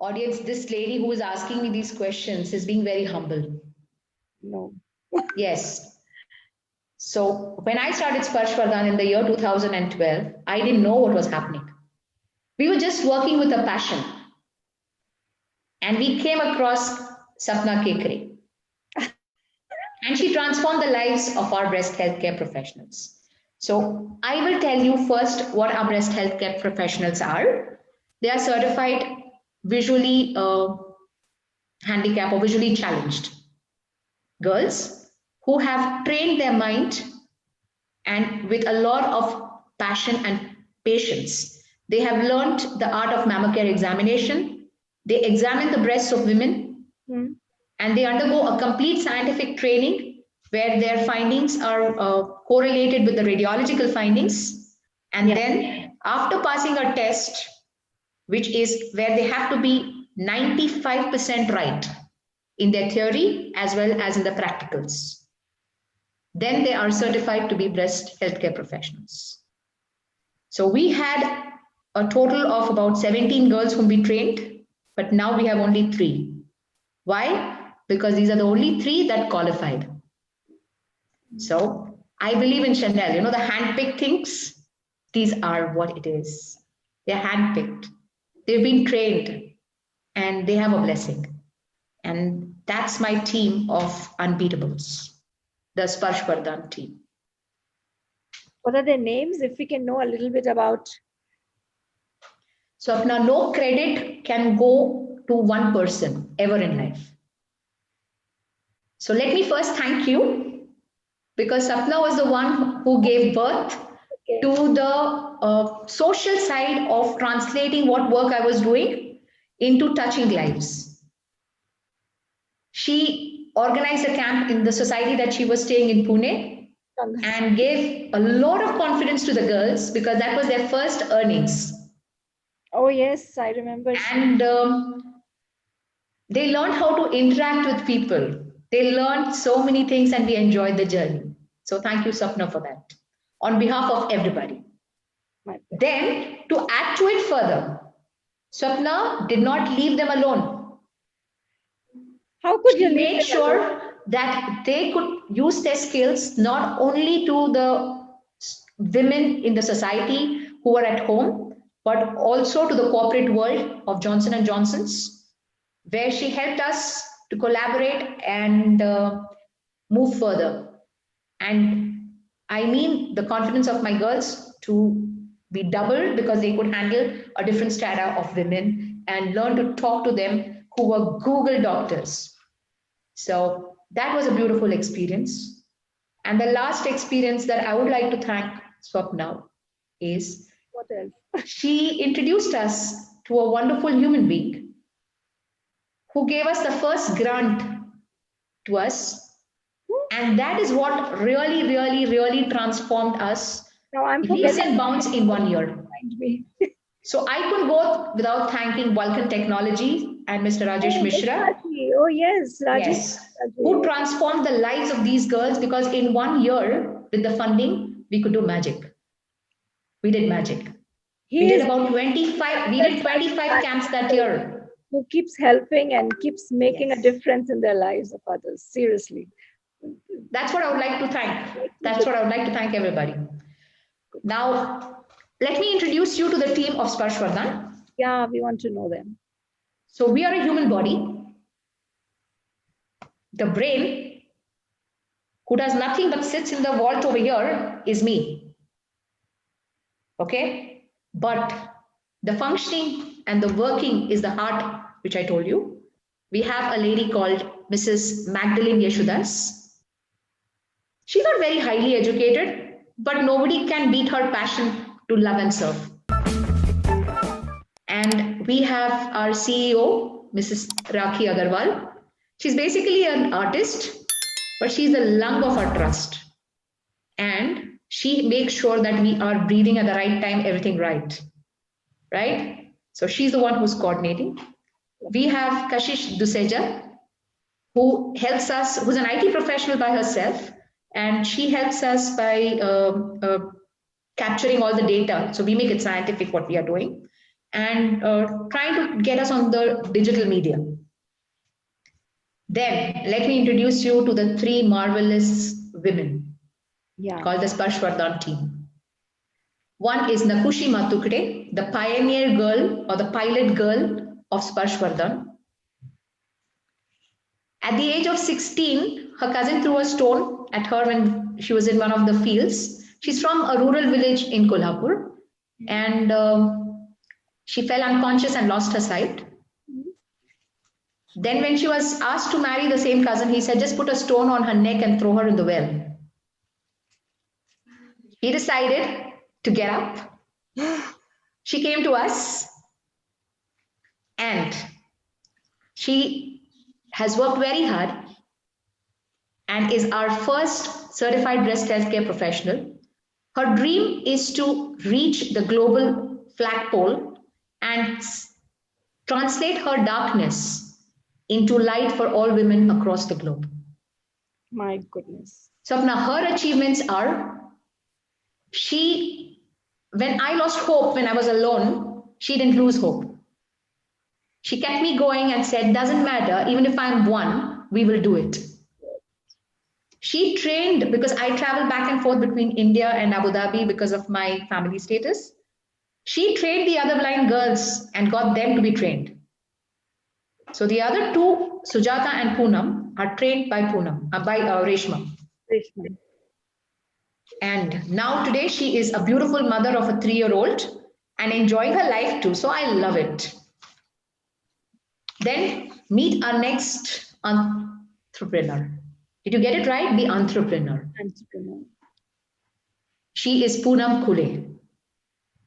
Audience, this lady who is asking me these questions is being very humble. No. Yes. So when I started Sparsh Vardhan in the year 2012, I didn't know what was happening. We were just working with a passion. And we came across Sapna Kekre. And she transformed the lives of our breast healthcare professionals. So I will tell you first what our breast healthcare professionals are. They are certified visually handicapped or visually challenged girls who have trained their mind and with a lot of passion and patience. They have learned the art of mammocare examination. They examine the breasts of women and they undergo a complete scientific training where their findings are correlated with the radiological findings. And then after passing a test, which is where they have to be 95% right in their theory as well as in the practicals, then they are certified to be breast healthcare professionals. So we had a total of about 17 girls whom we trained, but now we have only 3. Why? Because these are the only 3 that qualified. So I believe in Chanel, you know, the handpicked things, these are what it is. They're handpicked. They've been trained and they have a blessing. And that's my team of unbeatables, the Sparsh Vardhan team. What are their names, if we can know a little bit about? So now no credit can go to one person ever in life. So let me first thank you, because Sapna was the one who gave birth to the social side of translating what work I was doing into touching lives. She organized a camp in the society that she was staying in Pune and gave a lot of confidence to the girls because that was their first earnings. Oh yes, I remember. And they learned how to interact with people. They learned so many things and we enjoyed the journey. So thank you, Sapna, for that. On behalf of everybody. Then to add to it further, Sapna did not leave them alone. How could you make sure that they could use their skills not only to the women in the society who are at home, but also to the corporate world of Johnson & Johnson's, where she helped us to collaborate and move further. And I mean the confidence of my girls to be doubled because they could handle a different strata of women and learn to talk to them who were Google doctors. So that was a beautiful experience. And the last experience that I would like to thank Swapna is what else? She introduced us to a wonderful human being who gave us the first grant to us. And that is what really, really, really transformed us leaps and bounds in 1 year. So I couldn't go without thanking Vulcan Technology and Mr. Rajesh Mishra. Oh yes, Rajesh. Yes, who transformed the lives of these girls, because in 1 year with the funding, we could do magic. We did magic. We did about 25, we did 25 camps that year. Who keeps helping and keeps making a difference in their lives of others, seriously. That's what I would like to thank. That's what I would like to thank everybody. Now, let me introduce you to the team of Sparsh Vardhan. Yeah, we want to know them. So we are a human body. The brain, who does nothing but sits in the vault over here, is me. Okay? But the functioning and the working is the heart, which I told you. We have a lady called Mrs. Magdalene Yeshudas. She's not very highly educated, but nobody can beat her passion to love and serve. And we have our CEO, Mrs. Rakhi Agarwal. She's basically an artist, but she's the lung of our trust. And she makes sure that we are breathing at the right time, everything right. Right? So she's the one who's coordinating. We have Kashish Duseja, who helps us, who's an IT professional by herself, and she helps us by capturing all the data. So we make it scientific what we are doing. and trying to get us on the digital media. Then let me introduce you to the three marvelous women called the Sparshvardhan team. One is Nakushi Matukre, the pioneer girl or the pilot girl of Sparshvardhan. At the age of 16, her cousin threw a stone at her when she was in one of the fields. She's from a rural village in Kolhapur, and she fell unconscious and lost her sight. Then when she was asked to marry the same cousin, he said, just put a stone on her neck and throw her in the well. He decided to get up. She came to us and she has worked very hard and is our first certified breast healthcare professional. Her dream is to reach the global flagpole and translate her darkness into light for all women across the globe. My goodness. Swapna, her achievements are, when I lost hope, when I was alone, she didn't lose hope. She kept me going and said, doesn't matter, even if I'm one, we will do it. She trained, because I travel back and forth between India and Abu Dhabi because of my family status. She trained the other blind girls and got them to be trained. So the other two, Sujata and Poonam, are trained by Reshma. Reshma. And now today she is a beautiful mother of a 3-year-old and enjoying her life too. So I love it. Then meet our next entrepreneur. Did you get it right? The entrepreneur. She is Poonam Khule.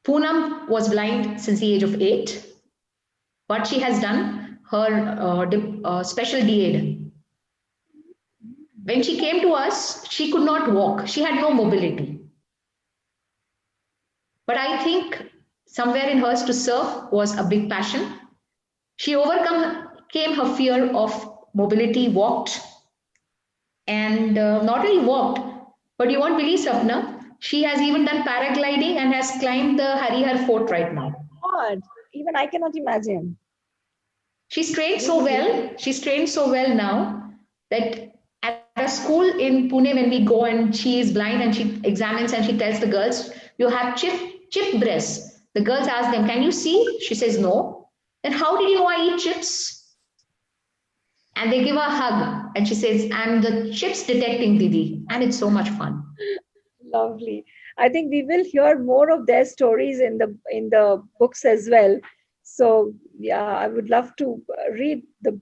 Poonam was blind since the age of 8, but she has done her special DEd. When she came to us, she could not walk. She had no mobility. But I think somewhere in hers to serve was a big passion. She overcame her fear of mobility, walked, and not only walked, but you won't believe, Sapna, she has even done paragliding and has climbed the Harihar Fort right now. God, even I cannot imagine. She's trained so well. She's trained so well now that at a school in Pune, when we go and she is blind and she examines and she tells the girls, you have chip breasts. The girls ask them, can you see? She says, no. Then how did you know I eat chips? And they give her a hug and she says, I'm the chips detecting Didi. And it's so much fun. Lovely. I think we will hear more of their stories in the books as well. So yeah, I would love to read the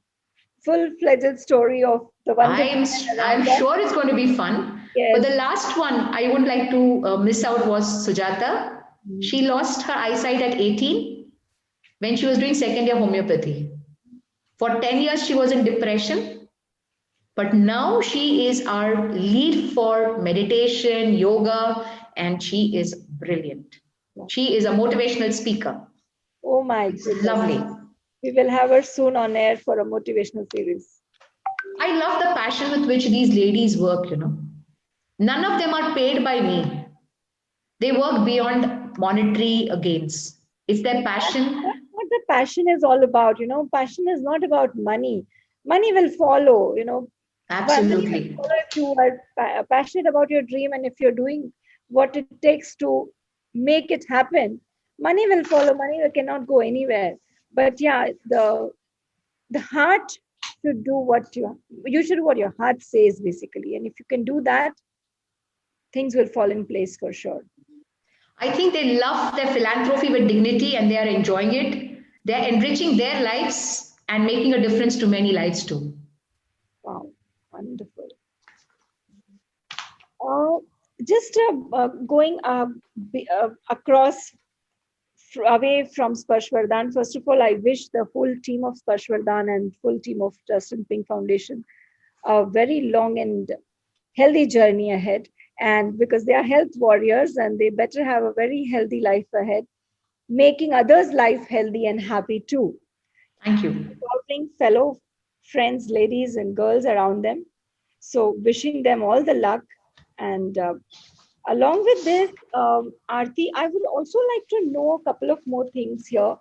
full-fledged story of the one. I'm sure it's going to be fun. Yes. But the last one I would like to miss out was Sujata. She lost her eyesight at 18 when she was doing second year homeopathy. For 10 years, she was in depression. But now she is our lead for meditation, yoga, and she is brilliant. She is a motivational speaker. Oh my goodness. Lovely. We will have her soon on air for a motivational series. I love the passion with which these ladies work, you know. None of them are paid by me. They work beyond monetary gains. It's their passion. That's what the passion is all about, you know. Passion is not about money. Money will follow, you know. Absolutely. If you are passionate about your dream and if you're doing what it takes to make it happen, money will follow. Money cannot go anywhere. But yeah, the heart should do what you should do what your heart says, basically. And if you can do that, things will fall in place for sure. I think they love their philanthropy with dignity and they are enjoying it. They're enriching their lives and making a difference to many lives too. Wow, wonderful. Just going across away from Sparshvardhan, first of all, I wish the whole team of Sparshvardhan and full team of Justin Pink Foundation a very long and healthy journey ahead. And because they are health warriors and they better have a very healthy life ahead, making others' life healthy and happy too. Thank you. Supporting fellow friends, ladies and girls around them. So wishing them all the luck. And along with this, Aarti, I would also like to know a couple of more things here.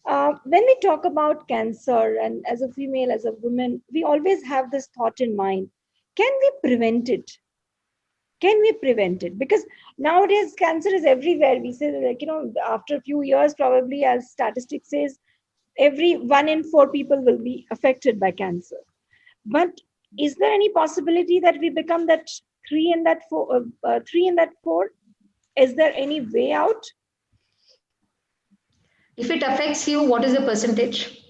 When we talk about cancer, and as a female, as a woman, we always have this thought in mind: can we prevent it? Can we prevent it? Because nowadays cancer is everywhere. We say, like, after a few years, probably, as statistics says, every 1 in 4 people will be affected by cancer. But is there any possibility that we become that 3 in that 4? Is there any way out? If it affects you, what is the percentage?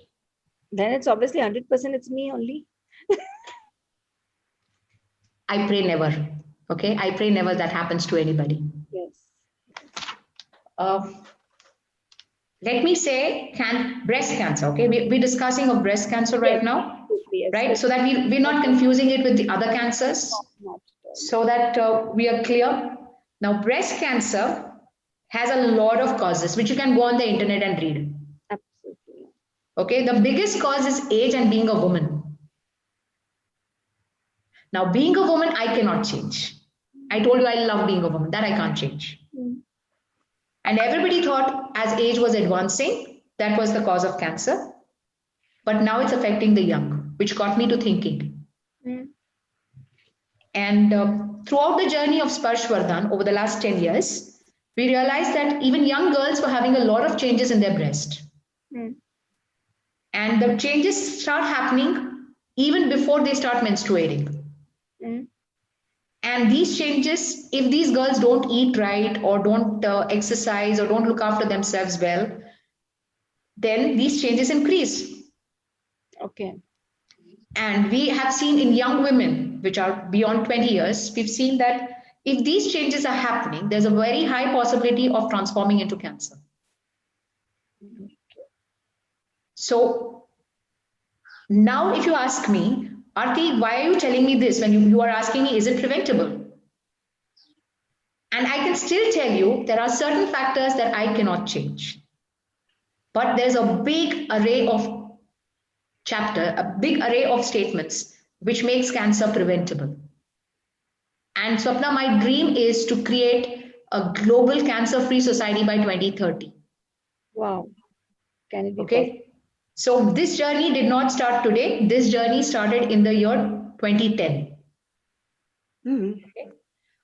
Then it's obviously 100%. It's me only. I pray never. Okay, I pray never that happens to anybody. Yes. Let me say breast cancer. Okay, we're discussing of breast cancer right now, Yes. right? So that we're not confusing it with the other cancers, so that we are clear. Now, breast cancer has a lot of causes, which you can go on the internet and read. Absolutely. Okay, the biggest cause is age and being a woman. Now, being a woman, I cannot change. I told you I love being a woman, that I can't change. And everybody thought as age was advancing, that was the cause of cancer. But now it's affecting the young, which got me to thinking. And throughout the journey of Sparshvardhan over the last 10 years, we realized that even young girls were having a lot of changes in their breast. And the changes start happening even before they start menstruating. And these changes, if these girls don't eat right or don't exercise or don't look after themselves well, then these changes increase. Okay. And we have seen in young women, which are beyond 20 years, we've seen that if these changes are happening, there's a very high possibility of transforming into cancer. So now if you ask me, Aarti, why are you telling me this when you are asking me, is it preventable? And I can still tell you there are certain factors that I cannot change. But there's a big array of a big array of statements which makes cancer preventable. And Swapna, my dream is to create a global cancer-free society by 2030. Wow. Can it be okay? possible? So this journey did not start today. This journey started in the year 2010. Okay.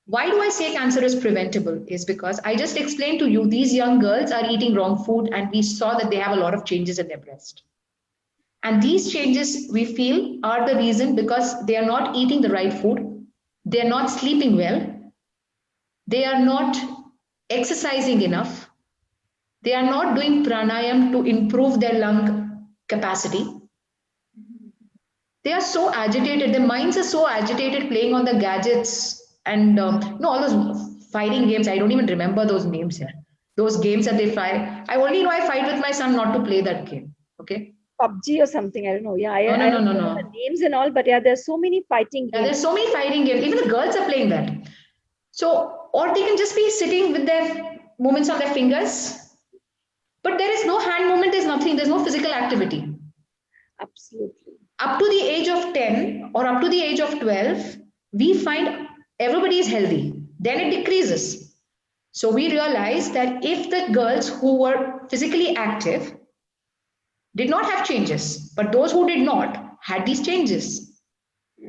Why do I say cancer is preventable? Is because I just explained to you, these young girls are eating wrong food and we saw that they have a lot of changes in their breast. And these changes we feel are the reason because they are not eating the right food. They are not sleeping well. They are not exercising enough. They are not doing pranayam to improve their lung capacity. They are so agitated. Their minds are so agitated playing on the gadgets and all those fighting games. I don't even remember those names here. Those games that they fight. I only know I fight with my son not to play that game. Okay. PUBG or something. I don't know. Yeah, I No. don't know the names and all, but yeah, there's so many fighting games. Yeah, there's so many fighting games. Even the girls are playing that. So, or they can just be sitting with their movements on their fingers. But there is no hand movement, there's nothing, there's no physical activity. Absolutely. Up to the age of 10 or up to the age of 12, we find everybody is healthy. Then it decreases. So we realized that if the girls who were physically active did not have changes, but those who did not had these changes.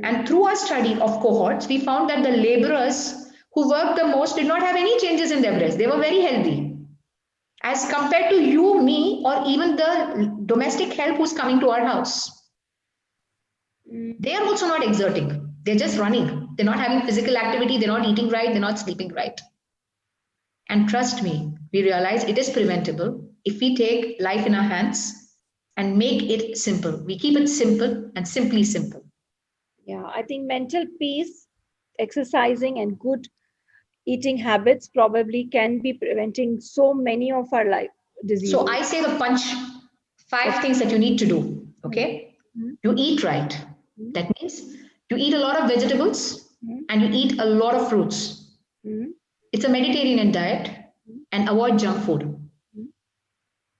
And through our study of cohorts, we found that the laborers who worked the most did not have any changes in their breast. They were very healthy. As compared to you, me, or even the domestic help who's coming to our house. They are also not exerting. They're just running. They're not having physical activity. They're not eating right. They're not sleeping right. And trust me, we realize it is preventable if we take life in our hands and make it simple. We keep it simple and simply simple. Yeah, I think mental peace, exercising, and good eating habits probably can be preventing so many of our life diseases. So I say the punch 5 things that you need to do. Okay. You eat right. That means you eat a lot of vegetables and you eat a lot of fruits. It's a Mediterranean diet and avoid junk food.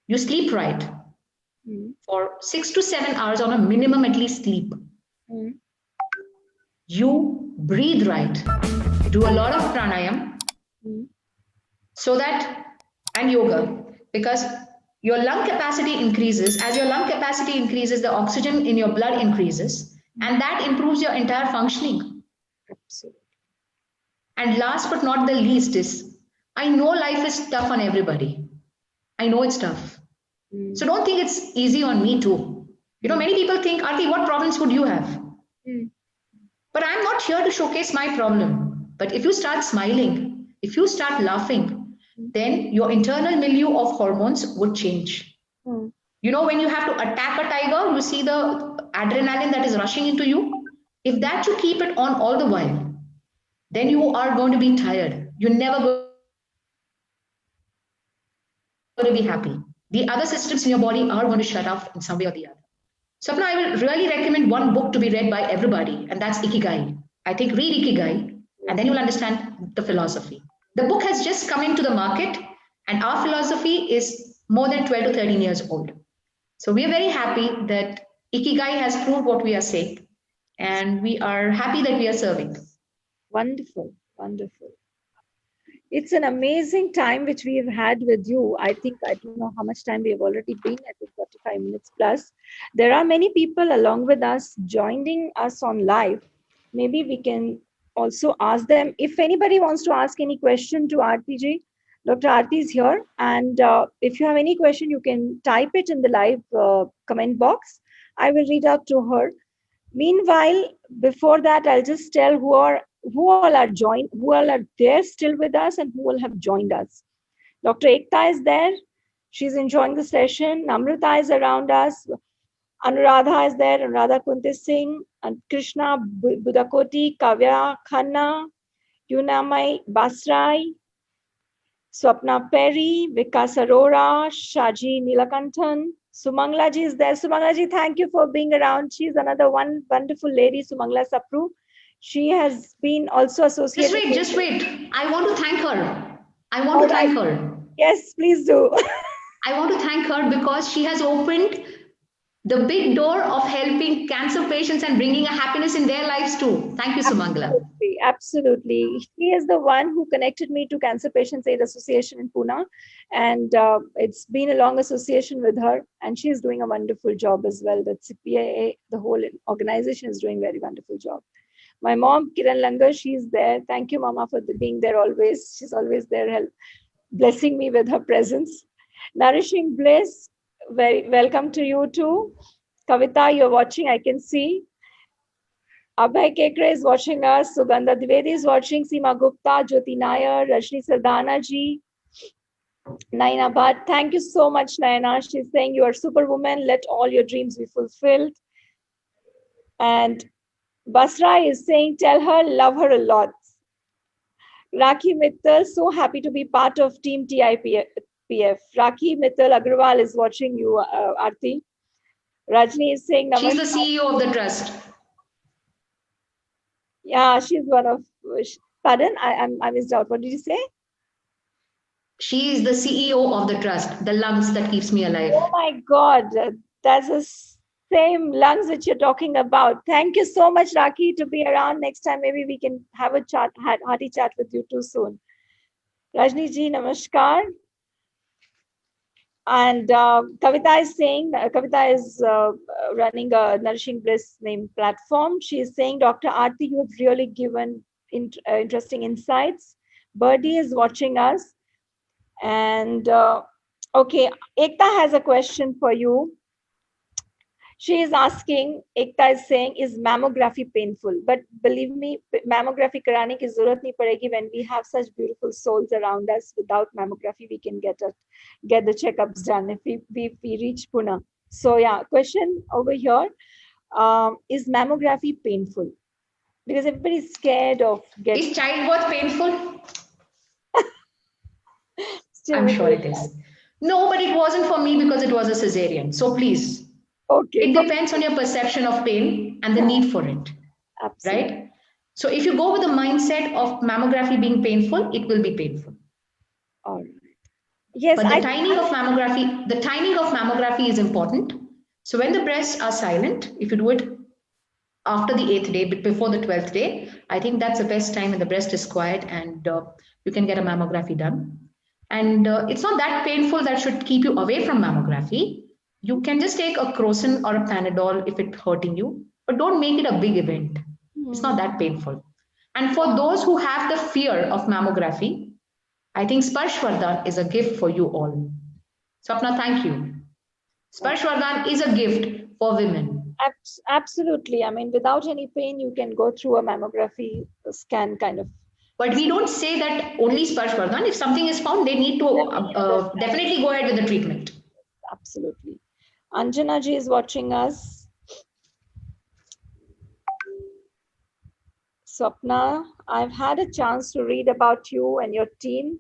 You sleep right for 6 to 7 hours on a minimum, at least sleep. You breathe right. Do a lot of pranayam so that, and yoga, because Your lung capacity increases. As your lung capacity increases, the oxygen in your blood increases, and that improves your entire functioning. Absolutely. And last but not the least is, I know life is tough on everybody. I know it's tough. So don't think it's easy on me too. Many people think, Aarti, what problems would you have? But I'm not here to showcase my problem. But if you start smiling, if you start laughing, then your internal milieu of hormones would change. When you have to attack a tiger, you see the adrenaline that is rushing into you. If that you keep it on all the while, then you are going to be tired. You're never going to be happy. The other systems in your body are going to shut off in some way or the other. Swapna, I will really recommend one book to be read by everybody, and that's Ikigai. I think read Ikigai, and then you'll understand the philosophy. The book has just come into the market, and our philosophy is more than 12 to 13 years old. So we are very happy that Ikigai has proved what we are saying, and we are happy that we are serving. Wonderful, wonderful. It's an amazing time which we've had with you. I think, I don't know how much time we have already been, I think 45 minutes plus. There are many people along with us joining us on live. Maybe we can also ask them, if anybody wants to ask any question to Aarti ji, Dr. Aarti is here. And if you have any question, you can type it in the live comment box. I will read out to her. Meanwhile, before that, I'll just tell who all are there still with us and who all have joined us. Dr. Ekta is there. She's enjoying the session. Namrata is around us. Anuradha is there. Anuradha Kunti Singh, and Krishna Budakoti, Kavya Khanna, Yunamai Basrai, Swapna Perry, Vikas Arora, Shaji Nilakanthan, Sumangla ji is there. Sumangla ji, thank you for being around. She's another one wonderful lady, Sumangla Sapru. She has been also associated. Just wait. I want to thank her. Thank her. Yes, please do. I want to thank her because she has opened the big door of helping cancer patients and bringing a happiness in their lives too. Thank you, Sumangla. Absolutely. She is the one who connected me to Cancer Patients Aid Association in Pune. And it's been a long association with her. And she's doing a wonderful job as well. The CPAA, the whole organization is doing a very wonderful job. My mom, Kiran Langar, she's there. Thank you, Mama, for being there always. She's always there, blessing me with her presence. Nourishing Bliss, very welcome to you too. Kavita, you're watching, I can see. Abhay Kekre is watching us. Sugandha Dwivedi is watching. Seema Gupta, Jyoti Nair, Rajni Sardana ji, Naina Bhatt. Thank you so much, Naina. She's saying you are superwoman. Let all your dreams be fulfilled. And Basra is saying, tell her, love her a lot. Rakhi Mittal, so happy to be part of Team TIPF. Rakhi Mittal Agrawal is watching you, Aarti. Rajni is saying, Namaskar. She's the CEO of the trust. Yeah, she's one of. Pardon, I missed out. What did you say? She is the CEO of the trust, the lungs that keeps me alive. Oh my God, that's the same lungs that you're talking about. Thank you so much, Rakhi, to be around next time. Maybe we can have a chat, hearty chat with you too soon. Rajni ji, namaskar. And Kavita is saying, Kavita is running a Nourishing Bliss name platform. She is saying, Dr. Aarti, you have really given interesting insights. Birdie is watching us. And okay, Ekta has a question for you. She is asking, Ekta is saying, is mammography painful? But believe me, mammography karane ki zarurat nahi padegi when we have such beautiful souls around us. Without mammography, we can get the checkups done if we reach Pune. So yeah, question over here, is mammography painful? Because everybody is scared of getting... Is childbirth painful? I'm sure it is. No, but it wasn't for me because it was a cesarean. So please. Okay. It depends on your perception of pain and the need for it. Absolutely. Right? So if you go with the mindset of mammography being painful, it will be painful. All right. Yes. But the timing of mammography is important. So when the breasts are silent, if you do it after the 8th day, but before the 12th day, I think that's the best time when the breast is quiet and you can get a mammography done. And it's not that painful that should keep you away from mammography. You can just take a Crocin or a Panadol if it's hurting you, but don't make it a big event. It's not that painful. And for those who have the fear of mammography, I think Sparsh Vardhan is a gift for you all. Swapna, thank you. Sparsh Vardhan is a gift for women. Absolutely. I mean, without any pain, you can go through a mammography scan kind of. But we don't say that only Sparsh Vardhan. If something is found, they need to definitely go ahead with the treatment. Absolutely. Anjana ji is watching us. Swapna, I've had a chance to read about you and your team.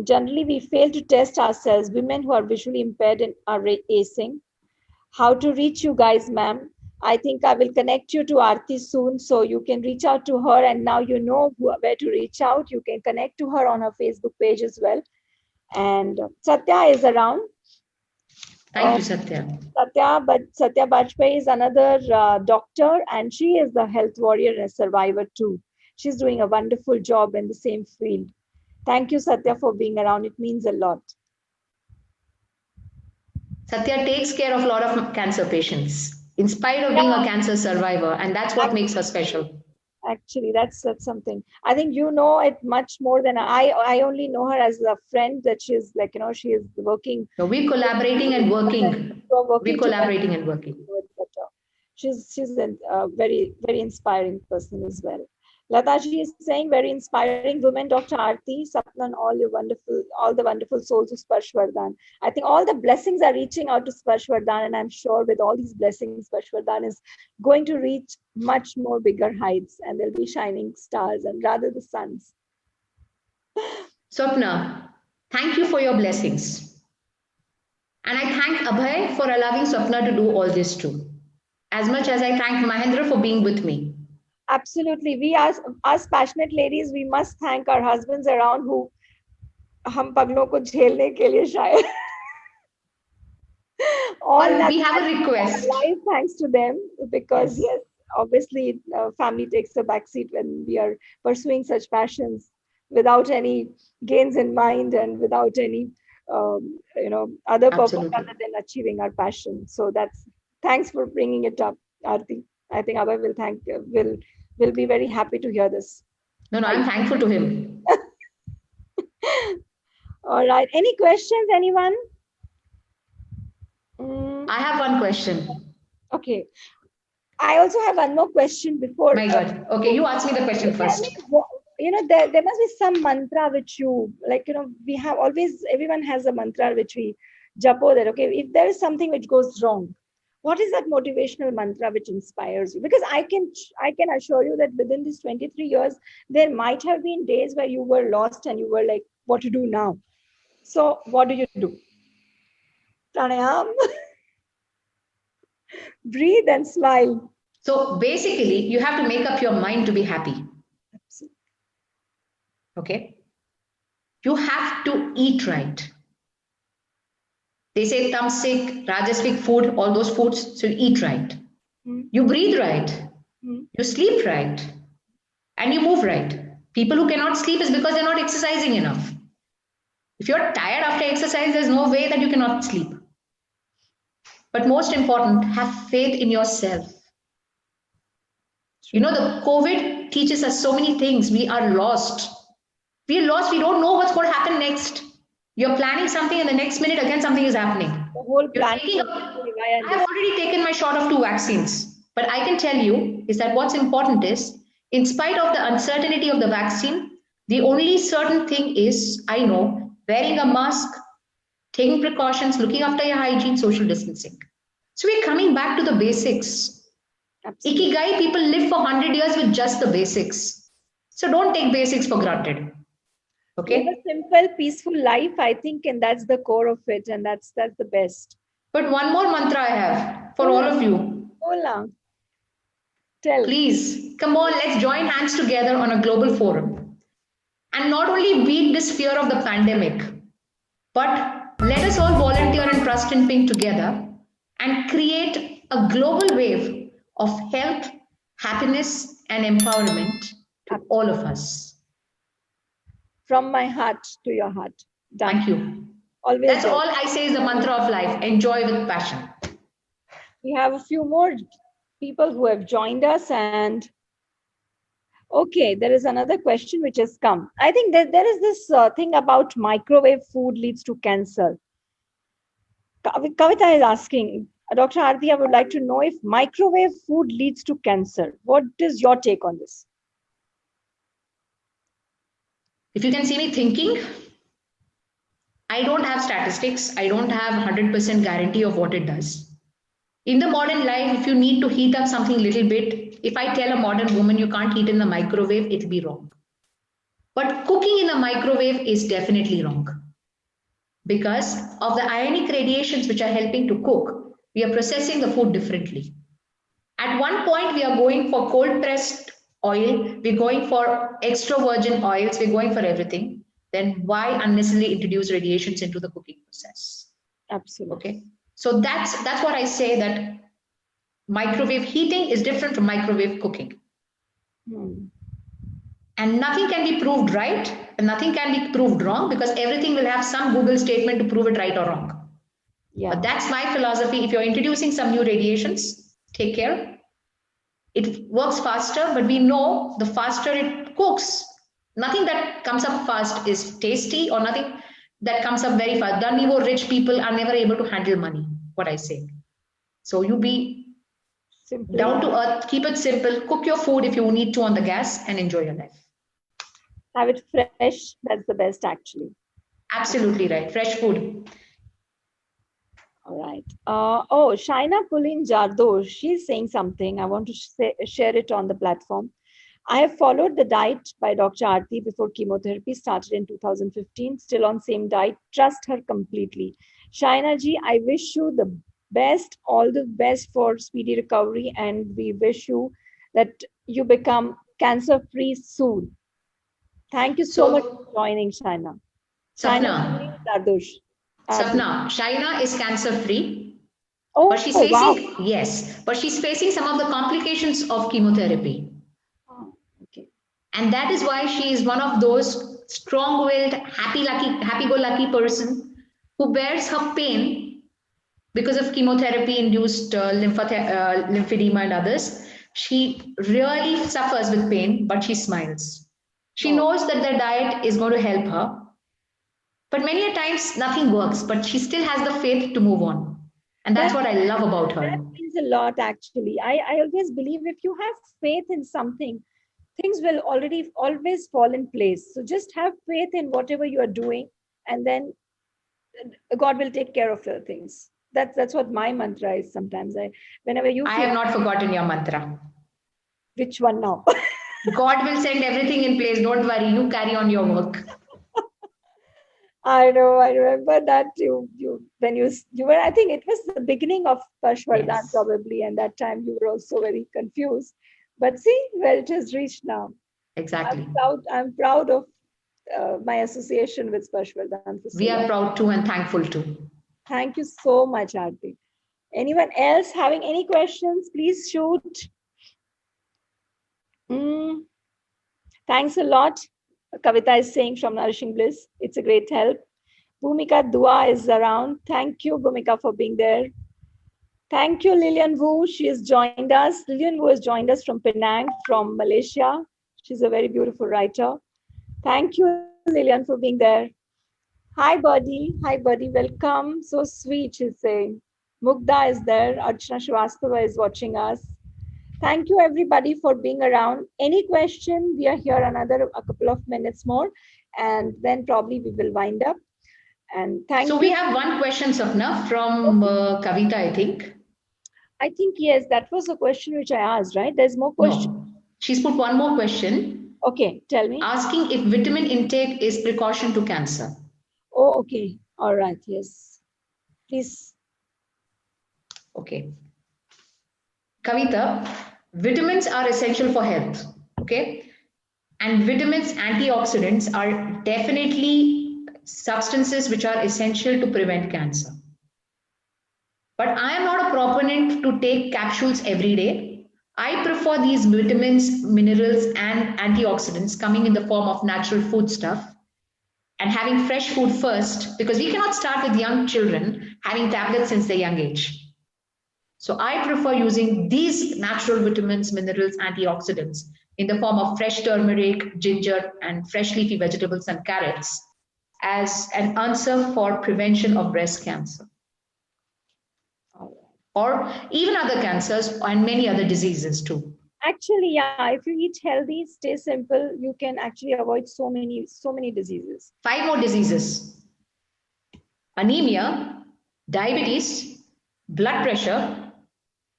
Generally, we fail to test ourselves, women who are visually impaired and are acing. How to reach you guys, ma'am? I think I will connect you to Aarti soon, so you can reach out to her. And now you know where to reach out. You can connect to her on her Facebook page as well. And Satya is around. Thank you, Satya. Satya Bajpai is another doctor, and she is the health warrior and a survivor too. She's doing a wonderful job in the same field. Thank you, Satya, for being around. It means a lot. Satya takes care of a lot of cancer patients, in spite of being a cancer survivor, and that's what makes her special. Actually, that's something. I think you know it much more than I only know her as a friend, that she's like, she is working. So we're collaborating and working. We're collaborating and working. She's a very, very inspiring person as well. Lataji is saying, very inspiring woman, Dr. Aarti, Sapnan, all the wonderful souls of Sparsh Vardhan. I think all the blessings are reaching out to Sparsh Vardhan, and I'm sure with all these blessings, Sparsh Vardhan is going to reach much more bigger heights, and there'll be shining stars and rather the suns. Swapna, thank you for your blessings. And I thank Abhay for allowing Swapna to do all this too. As much as I thank Mahendra for being with me. Absolutely. We as passionate ladies, we must thank our husbands around who hum paglon ko jhelne ke liye shayad. We have a request. Life thanks to them, because yes, obviously family takes a backseat when we are pursuing such passions without any gains in mind and without any other purpose other than achieving our passion. So thanks for bringing it up, Aarti. I think Abhay will be very happy to hear this. No, I'm thankful to him. All right. Any questions, anyone? I have one question. Okay. I also have one more question before. My God. Okay, you ask me the question first. There must be some mantra which you, we have always, everyone has a mantra which we japo that, okay, if there is something which goes wrong, what is that motivational mantra which inspires you? Because I can assure you that within these 23 years, there might have been days where you were lost and you were like, what to do now? So what do you do? Pranayam. Breathe and smile. So basically, you have to make up your mind to be happy. Absolutely. Okay. You have to eat right. They say tamasic, rajasic food, all those foods, so you eat right. You breathe right. You sleep right. And you move right. People who cannot sleep is because they're not exercising enough. If you're tired after exercise, there's no way that you cannot sleep. But most important, have faith in yourself. The COVID teaches us so many things. We are lost. We are lost. We don't know what's going to happen next. You're planning something and the next minute again something is happening. The whole plan. I have already taken my shot of 2 vaccines. But I can tell you is that what's important is, in spite of the uncertainty of the vaccine, the only certain thing is, I know, wearing a mask, taking precautions, looking after your hygiene, social distancing. So we're coming back to the basics. Absolutely. Ikigai, people live for 100 years with just the basics. So don't take basics for granted. Okay. Live a simple, peaceful life, I think, and that's the core of it, and that's the best. But one more mantra I have for all of you. Hola. Tell. Please, come on, let's join hands together on a global forum. And not only beat this fear of the pandemic, but let us all volunteer and trust in Pink together and create a global wave of health, happiness, and empowerment to all of us. from my heart to your heart. Done. Thank you. Always. That's all I say is the mantra of life. Enjoy with passion. We have a few more people who have joined us, and okay, there is another question which has come. I think that there is this thing about microwave food leads to cancer. Kavita is asking, Dr. Aarti, I would like to know if microwave food leads to cancer. What is your take on this? If you can see me thinking, I don't have statistics. I don't have 100% guarantee of what it does. In the modern life, if you need to heat up something a little bit, if I tell a modern woman you can't heat in the microwave, it'll be wrong. But cooking in a microwave is definitely wrong. Because of the ionic radiations which are helping to cook, we are processing the food differently. At one point, we are going for cold pressed oil, we're going for extra virgin oils, we're going for everything. Then why unnecessarily introduce radiations into the cooking process? Absolutely. Okay. So that's what I say, that microwave heating is different from microwave cooking. And nothing can be proved right and nothing can be proved wrong, because everything will have some Google statement to prove it right or wrong. Yeah. But that's my philosophy. If you're introducing some new radiations, take care. It works faster, but we know the faster it cooks, nothing that comes up fast is tasty, or nothing that comes up very fast. Danivo rich people are never able to handle money, what I say. So you be Simply down to earth, keep it simple, cook your food if you need to on the gas, and enjoy your life. Have it fresh. That's the best, actually. Absolutely right. Fresh food. All right. Oh, Shaina Pulin Jardo, she's saying something. I want to share it on the platform. I have followed the diet by Dr. Aarti before chemotherapy started in 2015, still on same diet. Trust her completely. Shaina ji, I wish you the best, all the best for speedy recovery, and we wish you that you become cancer-free soon. Thank you so much for joining, Shaina. Sapna. Sapna, Shaina is cancer-free. Oh, but she's facing, wow. yes, but she's facing some of the complications of chemotherapy. Oh, okay. And that is why she is one of those strong-willed, happy-go-lucky person who bears her pain because of chemotherapy-induced lymphedema and others. She really suffers with pain, but she smiles. She knows that the diet is going to help her. But many a times nothing works, but she still has the faith to move on. And that's what I love about her. That means a lot, actually. I always believe if you have faith in something, things will always fall in place. So just have faith in whatever you are doing, and then God will take care of your things. That's what my mantra is sometimes. Whenever you I have not forgotten your mantra. Which one now? God will send everything in place. Don't worry. You carry on your work. I know. I remember that when you were. I think it was the beginning of Parshvardhan, yes, probably, and that time you were also very confused. But see where it has reached now. Exactly. I'm proud of my association with Parshvardhan. We are proud too and thankful too. Thank you so much, Aarti. Anyone else having any questions? Please shoot. Thanks a lot. Kavita is saying from Nourishing Bliss, it's a great help. Bhumika Dua is around. Thank you, Bhumika, for being there. Thank you, Lilian Wu. She has joined us. Lilian Wu has joined us from Penang, from Malaysia. She's a very beautiful writer. Thank you, Lilian, for being there. Hi, buddy. Hi, buddy. Welcome. So sweet, she's saying. Mugdha is there. Archana Srivastava is watching us. Thank you, everybody, for being around. Any question? We are here a couple of minutes more, and then probably we will wind up. And thank you. So we have one question, Sapna, from Kavita, I think. I think, yes, that was a question which I asked, right? There's more questions. No. She's put one more question. Okay, tell me. Asking if vitamin intake is precaution to cancer. Oh, okay. All right. Yes. Please. Okay. Kavita, vitamins are essential for health. Okay. And vitamins, antioxidants are definitely substances which are essential to prevent cancer. But I am not a proponent to take capsules every day. I prefer these vitamins, minerals, and antioxidants coming in the form of natural food stuff and having fresh food first, because we cannot start with young children having tablets since their young age. So I prefer using these natural vitamins, minerals, antioxidants in the form of fresh turmeric, ginger, and fresh leafy vegetables and carrots as an answer for prevention of breast cancer or even other cancers and many other diseases too. Actually, yeah, if you eat healthy, stay simple, you can actually avoid so many diseases. 5 more diseases: anemia, diabetes, blood pressure,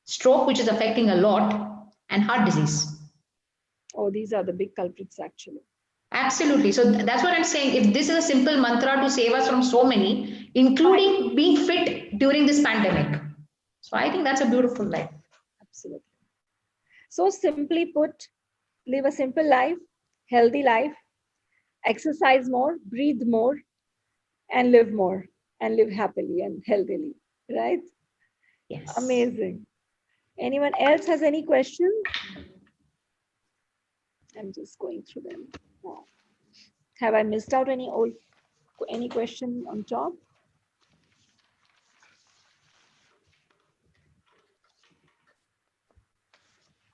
stroke, which is affecting a lot, and heart disease. Oh, these are the big culprits actually. Absolutely. So that's what I'm saying. If this is a simple mantra to save us from so many, including being fit during this pandemic. So I think that's a beautiful life. Absolutely. So simply put, live a simple life, healthy life, exercise more, breathe more, and live happily and healthily, right? Yes. Amazing. Anyone else has any questions? I'm just going through them now. Have I missed out any question on top?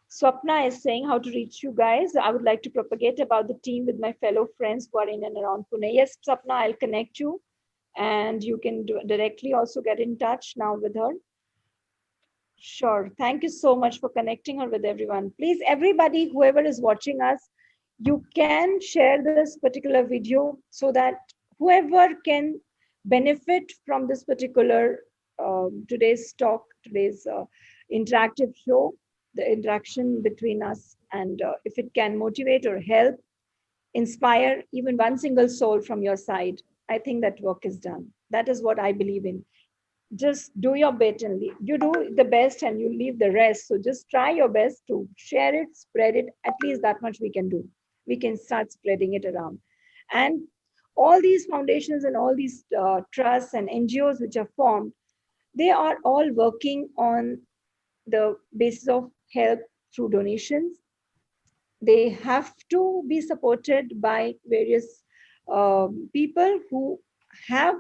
Swapna is saying how to reach you guys. I would like to propagate about the team with my fellow friends who are in and around Pune. Yes, Swapna, I'll connect you and you can directly also get in touch now with her. Sure. Thank you so much for connecting her with everyone. Please, everybody, whoever is watching us, you can share this particular video so that whoever can benefit from this particular today's talk, today's interactive show, the interaction between us, and if it can motivate or help, inspire even one single soul from your side, I think that work is done. That is what I believe in. Just do your bit and you do the best and you leave the rest. So just try your best to share it, spread it. At least that much we can do. We can start spreading it around. And all these foundations and all these trusts and NGOs which are formed, they are all working on the basis of help through donations. They have to be supported by various people who have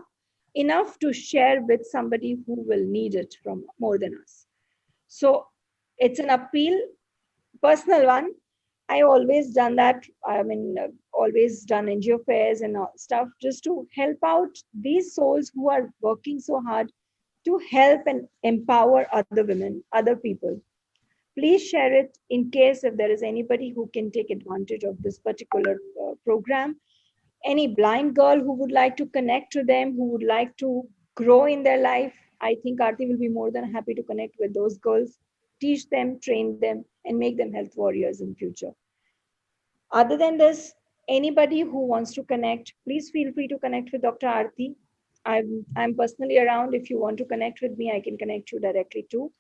enough to share with somebody who will need it from more than us. So it's an appeal, personal one. I always done that. I mean, always done NGO fairs and stuff just to help out these souls who are working so hard to help and empower other women, other people. Please share it in case if there is anybody who can take advantage of this particular program. Any blind girl who would like to connect to them, who would like to grow in their life, I think Aarti will be more than happy to connect with those girls, teach them, train them, and make them health warriors in future. Other than this, anybody who wants to connect, please feel free to connect with Dr. Aarti. I'm personally around. If you want to connect with me, I can connect you directly too.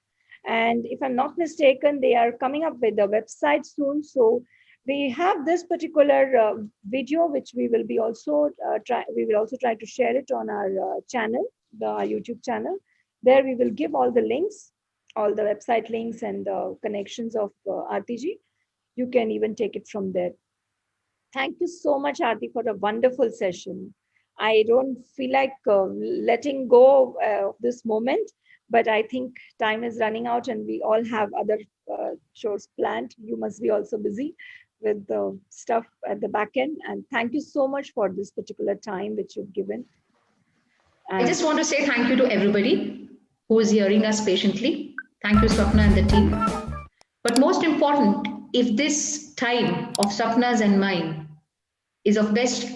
And if I'm not mistaken, they are coming up with a website soon. So we have this particular video, which we will be also try to share it on our channel, the YouTube channel. There we will give all the links, all the website links and the connections of Aarti. You can even take it from there. Thank you so much, Aarti, for a wonderful session. I don't feel like letting go of this moment, but I think time is running out and we all have other shows planned. You must be also busy with the stuff at the back end. And thank you so much for this particular time which you've given. And I just want to say thank you to everybody who is hearing us patiently. Thank you, Swapna and the team. But most important, if this time of Swapna's and mine is of best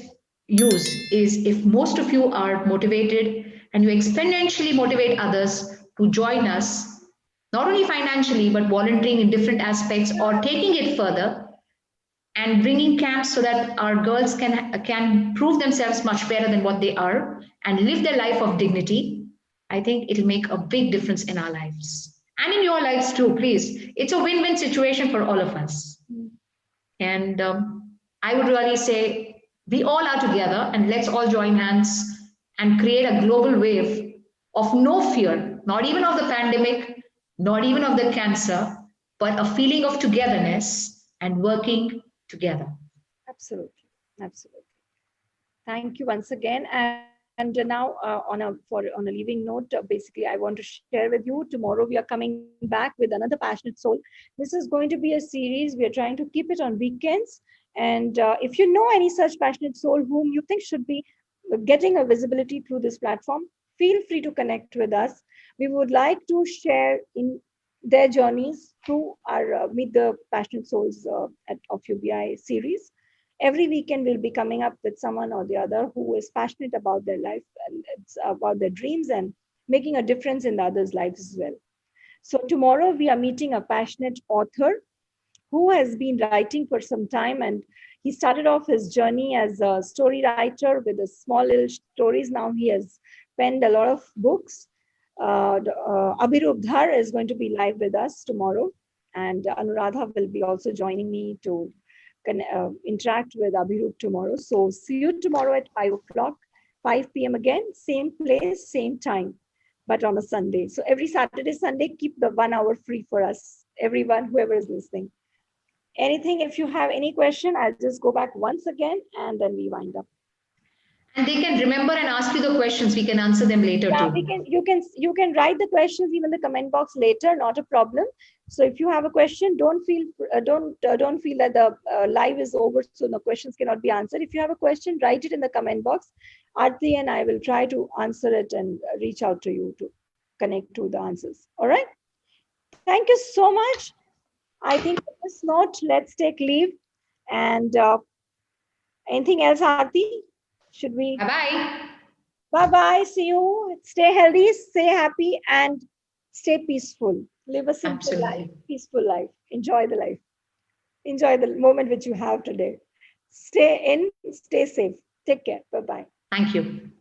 use, is if most of you are motivated and you exponentially motivate others to join us, not only financially, but volunteering in different aspects or taking it further and bringing camps so that our girls can prove themselves much better than what they are and live their life of dignity, I think it'll make a big difference in our lives. And in your lives too, please. It's a win-win situation for all of us. And I would really say we all are together and let's all join hands and create a global wave of no fear, not even of the pandemic, not even of the cancer, but a feeling of togetherness and working together. Absolutely. Absolutely. Thank you once again. And now, on a leaving note, basically, I want to share with you. Tomorrow, we are coming back with another Passionate Soul. This is going to be a series. We are trying to keep it on weekends. And if you know any such passionate soul whom you think should be getting a visibility through this platform, feel free to connect with us. We would like to share in their journeys through our Meet the Passionate Souls of UBI series. Every weekend we'll be coming up with someone or the other who is passionate about their life and it's about their dreams and making a difference in the others' lives as well. So tomorrow we are meeting a passionate author who has been writing for some time, and he started off his journey as a story writer with a small little stories. Now he has penned a lot of books. Abhirup Dhar is going to be live with us tomorrow, and Anuradha will be also joining me to interact with Abhirup tomorrow. So see you tomorrow at 5 o'clock, 5 p.m. again, same place, same time, but on a Sunday. So every Saturday, Sunday, keep the 1 hour free for us, everyone, whoever is listening. Anything, if you have any question, I'll just go back once again and then we wind up. And they can remember and ask you the questions. We can answer them later Yeah, too. you can write the questions even in the comment box later, not a problem. So if you have a question, don't feel that the live is over, so no questions cannot be answered. If you have a question, write it in the comment box. Aarti and I will try to answer it and reach out to you to connect to the answers. All right. Thank you so much. I think on this note, let's take leave. And anything else, Aarti? Should we? Bye bye. Bye bye. See you. Stay healthy, stay happy, and stay peaceful. Live a simple life, Absolutely. peaceful life. Enjoy the life. Enjoy the moment which you have today. Stay in, stay safe. Take care. Bye bye. Thank you.